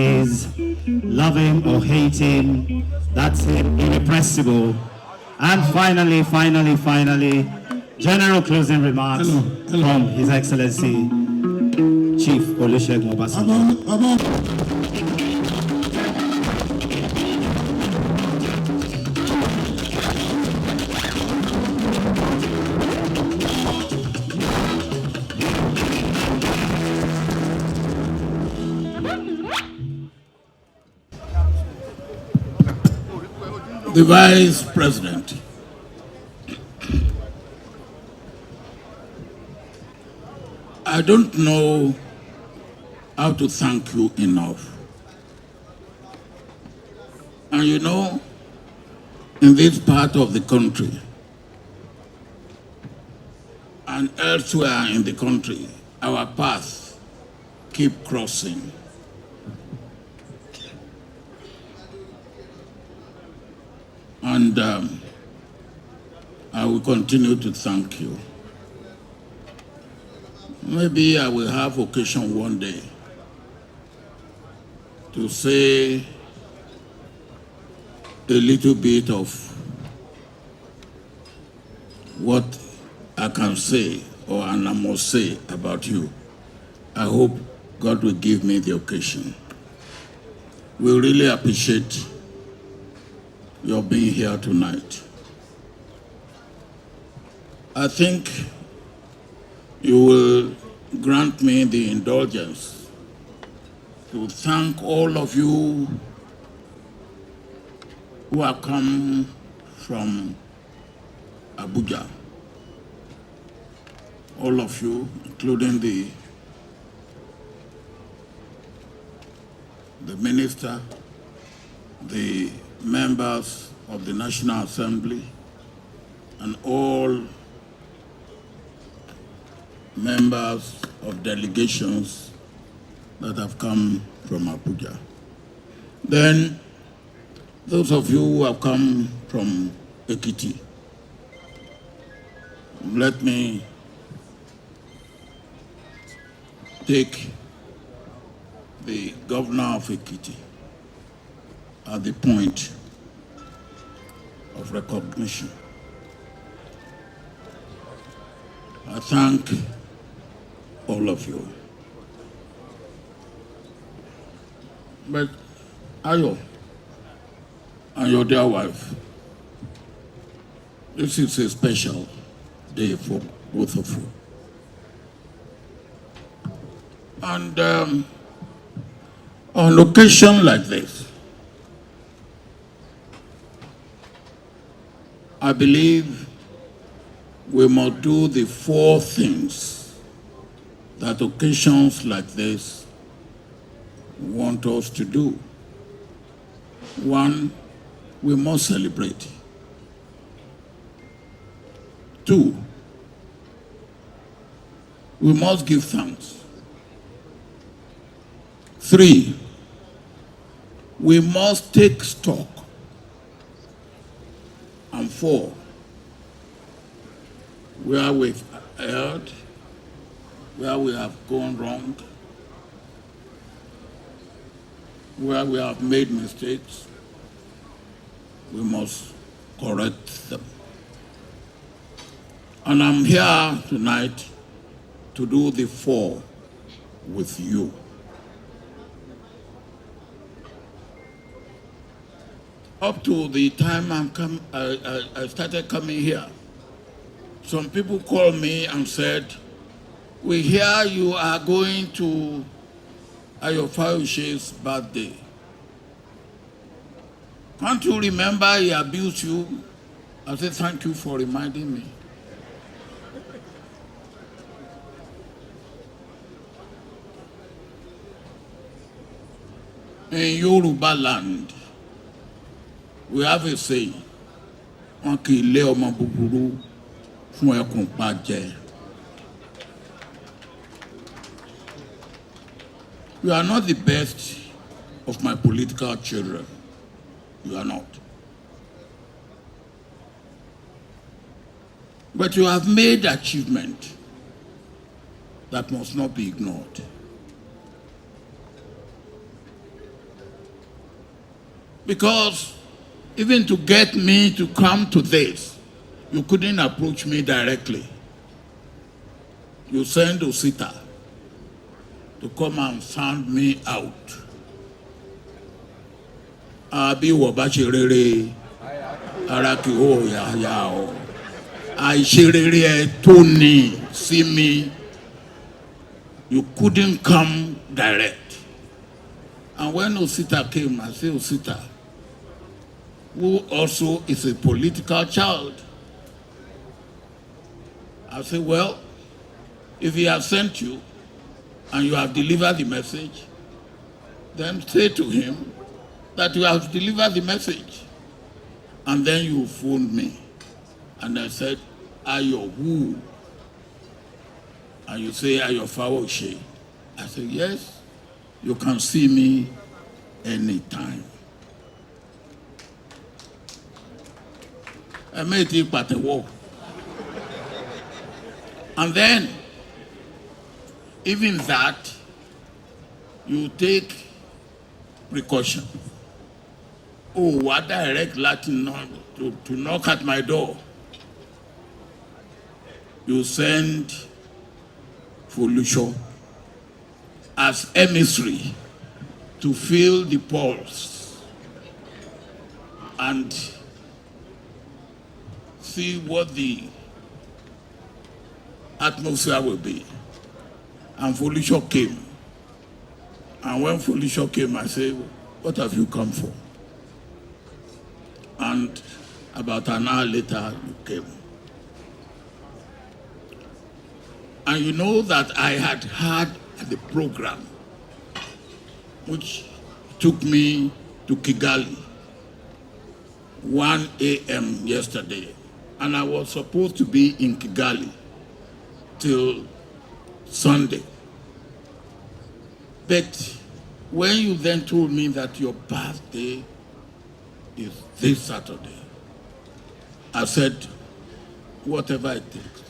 is love him or hate him, that's him, irrepressible. And finally, general closing remarks from His Excellency Chief Olusegun Obasanjo. The Vice President. I don't know how to thank you enough. And you know, in this part of the country and elsewhere in the country, our paths keep crossing. And I will continue to thank you. Maybe I will have occasion one day to say a little bit of what I can say or and I must say about you. I hope God will give me the occasion. We really appreciate your being here tonight. I think you will grant me the indulgence to thank all of you who have come from Abuja. All of you, including the minister, the members of the National Assembly, and all members of delegations that have come from Abuja. Then, those of you who have come from Ekiti, let me take the governor of Ekiti at the point of recognition. I thank all of you. But Ayo and your dear wife, this is a special day for both of you. And on occasion like this, I believe we must do the 4 things that occasions like this want us to do. 1, we must celebrate. 2, we must give thanks. 3, we must take stock. And 4, where we've erred, where we have gone wrong, where we have made mistakes, we must correct them. And I'm here tonight to do the 4 with you. Up to the time I started coming here, some people called me and said, we hear you are going to Ayo Fayose's birthday. Can't you remember he abused you? I said, thank you for reminding me. In Yoruba land, we have a saying, "Wọ́n kì í lé ọmọ búburú fún ẹkùn pa jẹ." You are not the best of my political children. You are not. But you have made achievement that must not be ignored. Because even to get me to come to this, you couldn't approach me directly. You send Osita to come and sound me out. Abi wabashirere araki o ya o. I shirere Tony see me. You couldn't come direct. And when Osita came, I said, Osita, who also is a political child. I said, well, if he has sent you and you have delivered the message, then say to him that you have delivered the message. And then you phoned me. And I said, Ayo, who? And you say, Ayo Fayose. I said, yes, you can see me anytime. I made it but a walk. And then, even that, you take precaution. Oh, what direct Latin to knock at my door. You send Folusho as emissary to feel the pulse and see what the atmosphere will be. And Folusho came. And when Folusho came, I said, what have you come for? And about an hour later, you came. And you know that I had had the program, which took me to Kigali, 1 a.m. yesterday. And I was supposed to be in Kigali till Sunday. But when you then told me that your birthday is this Saturday, I said, whatever it takes,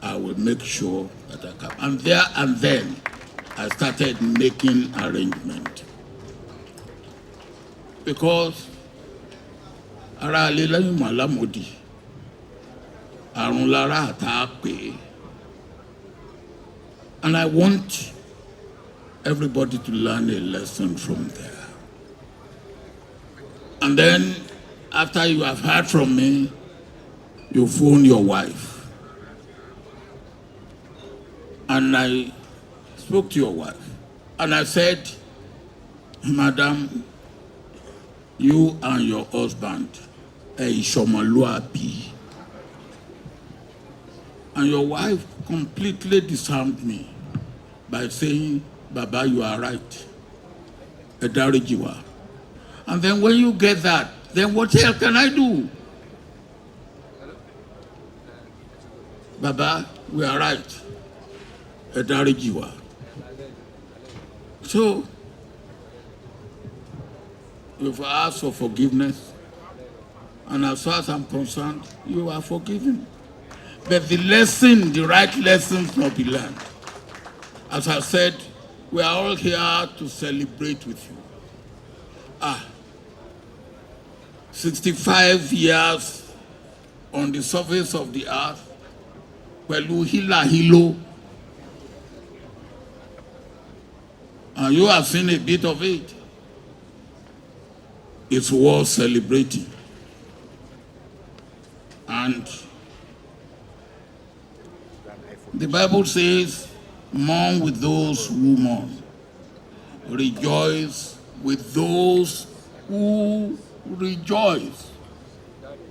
I will make sure that I come. And there and then, I started making arrangements. Because Iroele malamodi, arunlara atape, and I want everybody to learn a lesson from there. And then, after you have heard from me, you phone your wife. And I spoke to your wife. And I said, Madam, you and your husband, Shomaluapi. And your wife completely disarmed me by saying, Baba, you are right. Edarijiwa. And then when you get that, then what else can I do? Baba, we are right. Edarijiwa. So, you've asked for forgiveness, and as far as I'm concerned, you are forgiven. But the lesson, the right lessons must be learned. As I said, we are all here to celebrate with you. 65 years on the surface of the earth, pẹ̀lú hila hilo. And you have seen a bit of it. It's worth celebrating. And the Bible says, mourn with those who mourn. Rejoice with those who rejoice.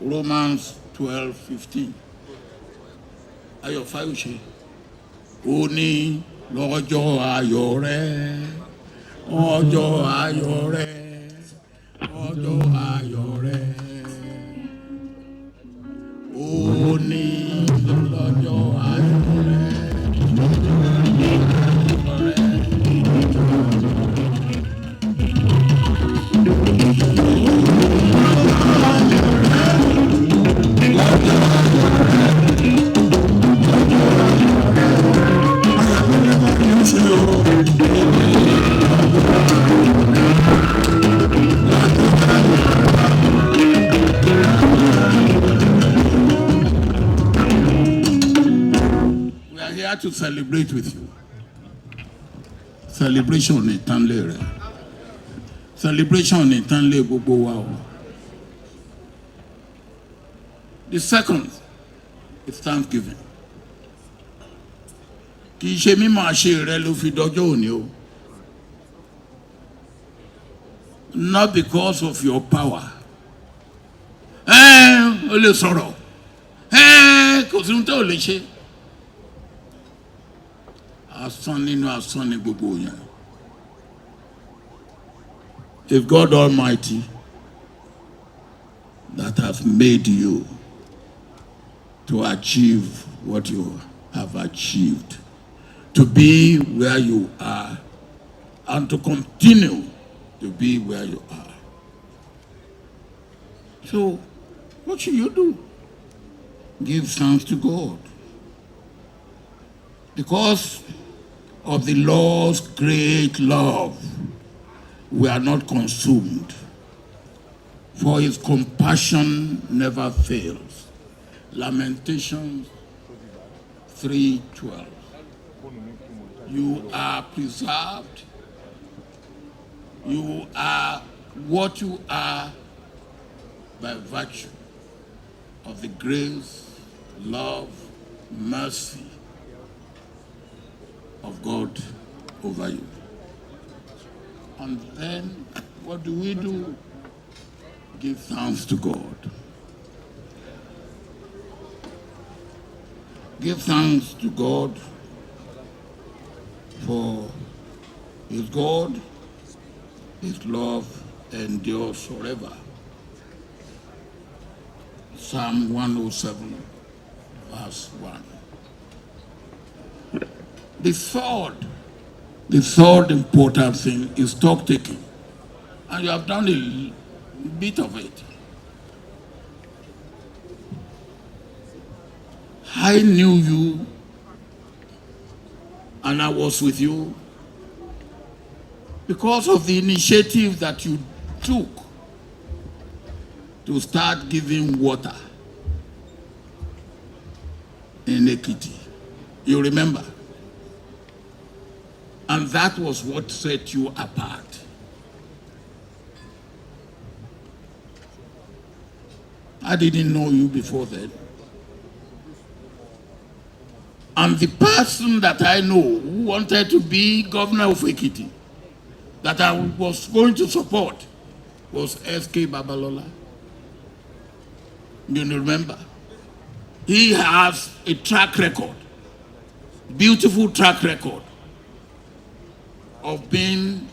Romans 12:15. Ayo Fayose. Oni lọ́jọ́ ayọ̀ rẹ, ọjọ́ ayọ̀ rẹ, ọjọ́ ayọ̀ rẹ. Oni lọ́jọ́ ayọ̀ rẹ, celebrate with you. Celebration in Tanle. Celebration in Tanle gbogbo wa o. The second is Thanksgiving. Kì í ṣe mímọ̀ àṣẹ rẹ ló fi dọjọ́ òní o. Not because of your power. O lè sọ̀rọ̀. Kò sí ohun tó lè ṣe. Asán nínú asán ni gbogbo yẹn. If God Almighty that has made you to achieve what you have achieved, to be where you are, and to continue to be where you are. So, what should you do? Give thanks to God. Because of the Lord's great love, we are not consumed, for his compassion never fails. Lamentations 3:12. You are preserved. You are what you are by virtue of the grace, love, mercy of God over you. And then what do? Give thanks to God. Give thanks to God for his God, his love endures forever. Psalm 107, verse 1. The third important thing is stock taking. And you have done a bit of it. I knew you and I was with you because of the initiative that you took to start giving water in Ekiti. You remember? And that was what set you apart. I didn't know you before then. And the person that I know who wanted to be governor of Ekiti, that I was going to support, was S.K. Babalola. You remember? He has a track record, beautiful track record, of being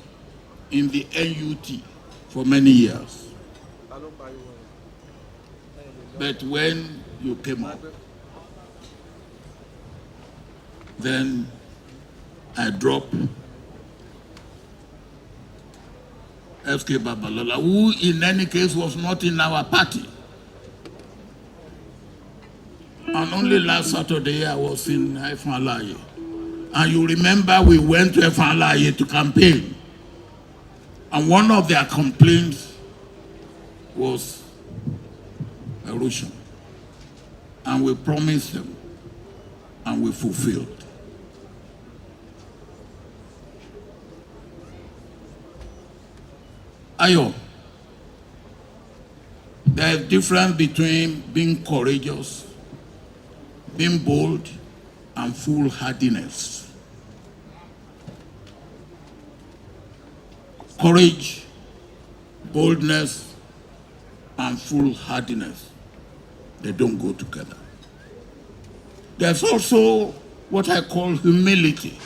in the NUT for many years. But when you came up, then I dropped S.K. Babalola, who in any case was not in our party. And only last Saturday I was in Efalaye. And you remember we went to Efalaye to campaign. And one of their complaints was erosion. And we promised them and we fulfilled. Ayo, there is a difference between being courageous, being bold, and foolhardiness. Courage, boldness, and foolhardiness, they don't go together. There's also what I call humility.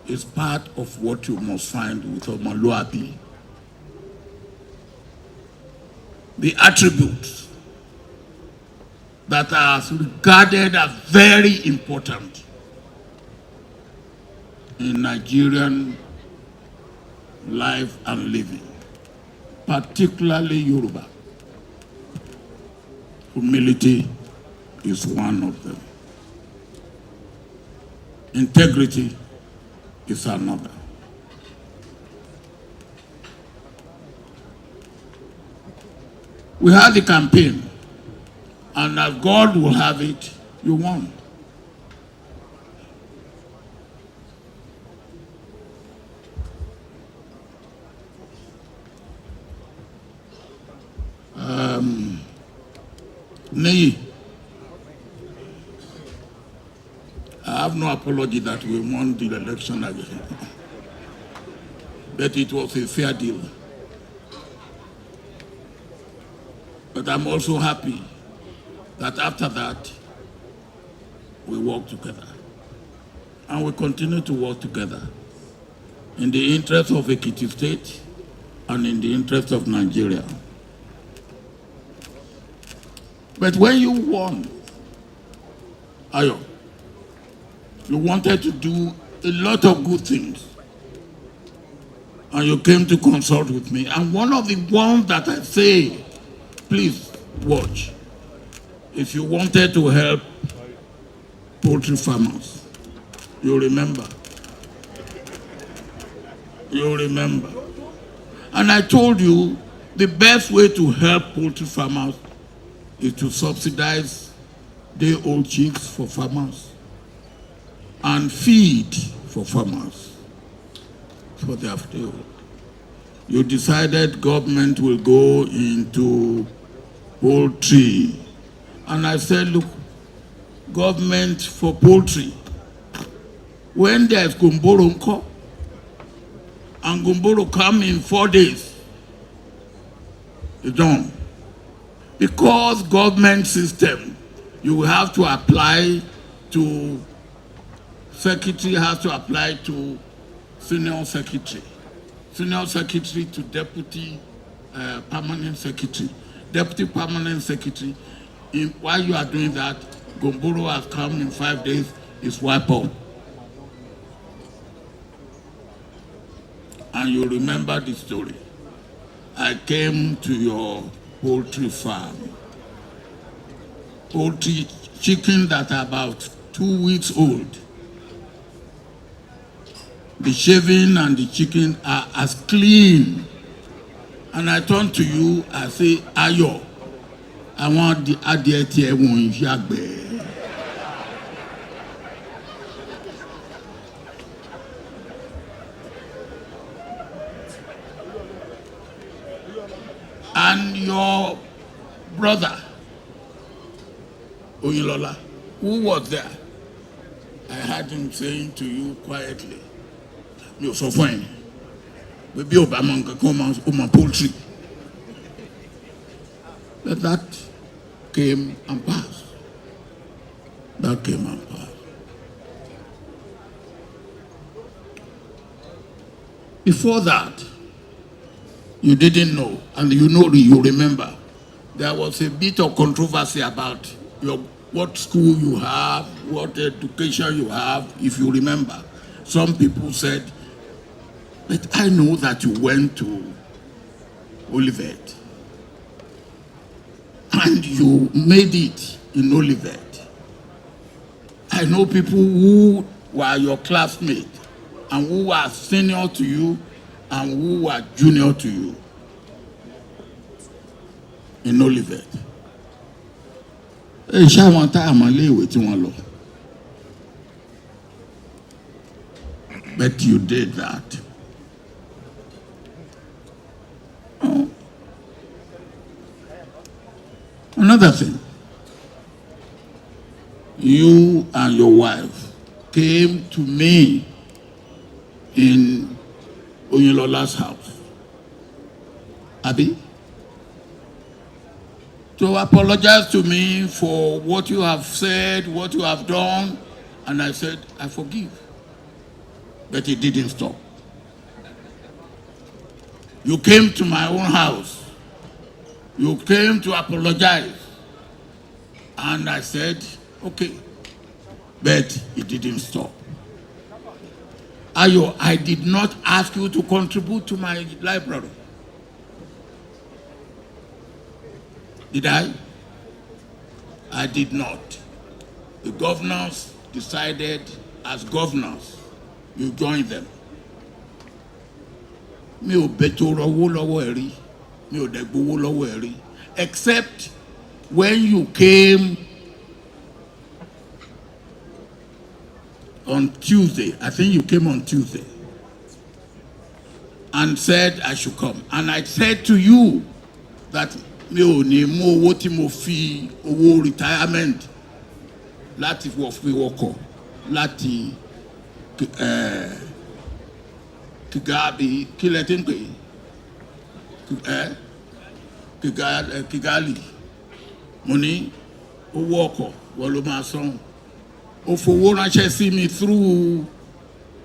It's part of what you must find with Omoluabi. The attributes that are regarded as very important in Nigerian life and living, particularly Yoruba. Humility is one of them. Integrity is another. We had the campaign, and as God will have it, you won. Nay, I have no apology that we won the election again. But it was a fair deal. But I'm also happy that after that, we work together. And we continue to work together in the interest of Ekiti State and in the interest of Nigeria. But when you won, Ayo, you wanted to do a lot of good things. And you came to consult with me. And one of the ones that I say, please watch, if you wanted to help poultry farmers, you remember. You remember. And I told you the best way to help poultry farmers is to subsidize day-old chicks for farmers and feed for farmers for their day-old. You decided government will go into poultry. And I said, look, government for poultry, when there's Gumboro Nko, and Gumboro come in 4 days, it's done. Because government system, you will have to apply to, secretary has to apply to senior secretary to deputy permanent secretary, deputy permanent secretary. While you are doing that, Gumboro has come in 5 days, it's wiped out. And you remember the story. I came to your poultry farm. Poultry chicken that are about 2 weeks old. The shaving and the chicken are as clean. And I turn to you, I say, Ayo, I want the adietie won yagbe. And your brother, Oyilola, who was there, I heard him saying to you quietly, you're so fine. Maybe Obama can come on my poultry. But that came and passed. That came and passed. Before that, you didn't know, and you remember, there was a bit of controversy about what school you have, what education you have, if you remember. Some people said, but I know that you went to Olivet, and you made it in Olivet. I know people who were your classmates, and who were senior to you, and who were junior to you in Olivet. But you did that. Oh. Another thing, you and your wife came to me in Oyinlola's house, Abi, to apologize to me for what you have said, what you have done, and I said, I forgive. But it didn't stop. You came to my own house. You came to apologize. And I said, okay. But it didn't stop. Ayo, I did not ask you to contribute to my library. Did I? I did not. The governors decided as governors, you join them. Mi ò bẹ̀tọ̀ owó lọ́wọ́ ẹ rí, mi ò dẹ̀ gbowó lọ́wọ́ ẹ rí, except when you came on Tuesday. I think you came on Tuesday and said I should come. And I said to you that mi ò ní mú owó tí mo fi owó retirement láti fi wọkọ̀ láti Kigali kílẹ̀ tí ń pè Kigali mo ní owó ọkọ̀ wọ́n ló máa san ó fowó ránṣẹ́ sí mi through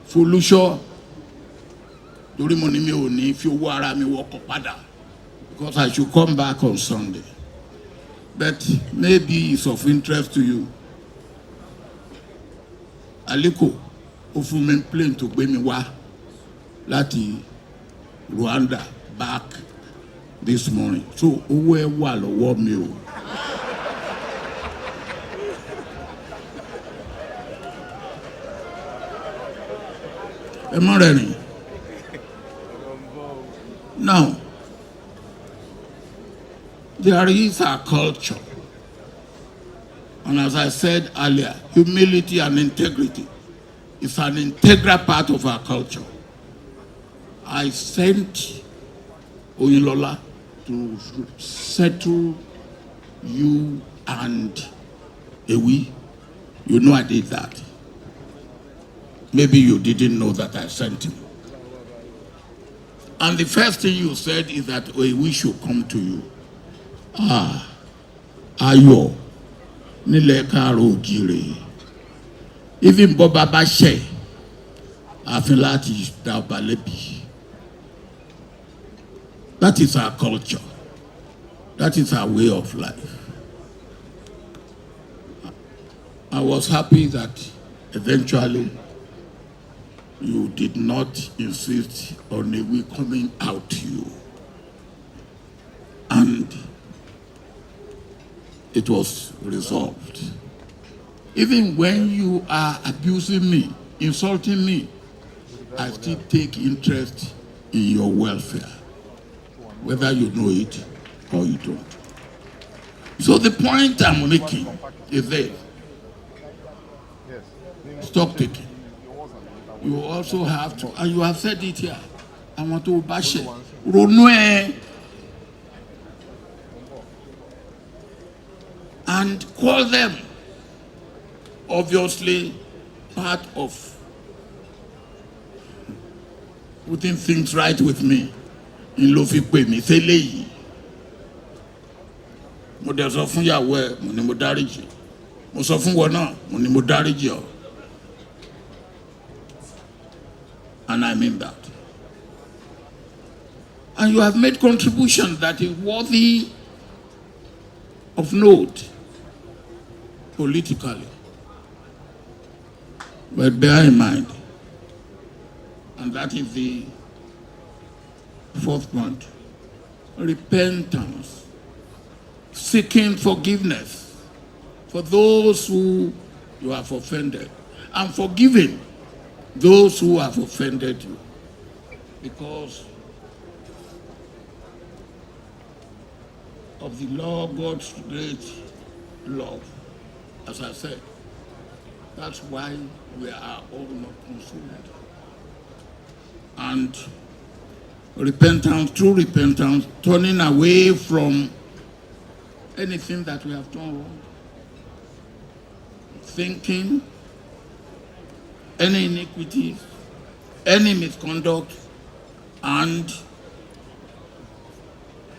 Folusho torí mo ní mi ò ní fi owó ara mi wọkọ̀ padà because I should come back on Sunday but maybe it's of interest to you. Aliko ó fún mi plane tó gbé mi wá láti Rwanda back this morning so owó ẹ wà lọ́wọ́ mi o. Ẹ mọ̀ rẹ̀ ni. Now, there is a culture, and as I said earlier, humility and integrity is an integral part of our culture. I sent Oyinlola to settle you and Ewi. You know I did that. Maybe you didn't know that I sent him. And the first thing you said is that we should come to you. Ayo, nílẹ̀ káàárọ̀ oòjíire. Even Baba Bashe, I feel like he's Balebi. That is our culture. That is our way of life. I was happy that eventually you did not insist on a we coming out to you. And it was resolved. Even when you are abusing me, insulting me, I still take interest in your welfare, whether you know it or you don't. So the point I'm making is this. Stop taking. You also have to, and you have said it here, I want to bash it. And call them, obviously, part of putting things right with me. In Lofi pè mí tẹ́lẹ̀ yìí. Mo dẹ̀ sọ fún ìyàwó ẹ̀, mo ní mo dáríjì. Mo sọ fún wọn náà, mo ní mo dáríjì ọ́. And I mean that. And you have made contribution that is worthy of note politically. But bear in mind, and that is the fourth point, repentance, seeking forgiveness for those who you have offended, and forgiving those who have offended you, because of the Lord God's great love. As I said, that's why we are all not consumed. And repentance, true repentance, turning away from anything that we have done wrong, thinking, any iniquity, any misconduct, and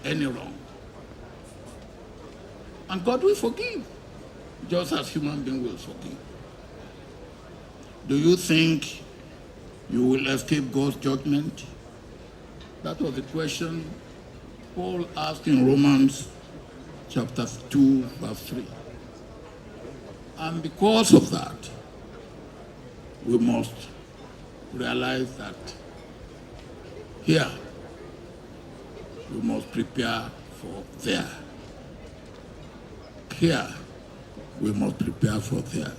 any wrong. And God will forgive, just as human beings will forgive. Do you think you will escape God's judgment? That was the question Paul asked in Romans chapter 2, verse 3. And because of that, we must realize that here we must prepare for there. Here we must prepare for there.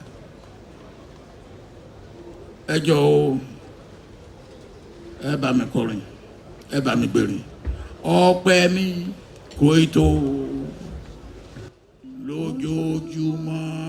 Ẹ jọ̀ọ́, ẹ bá mi kọrin, ẹ bá mi gbèrin. Ọpẹ́ mi kò tó lójoojúmọ́.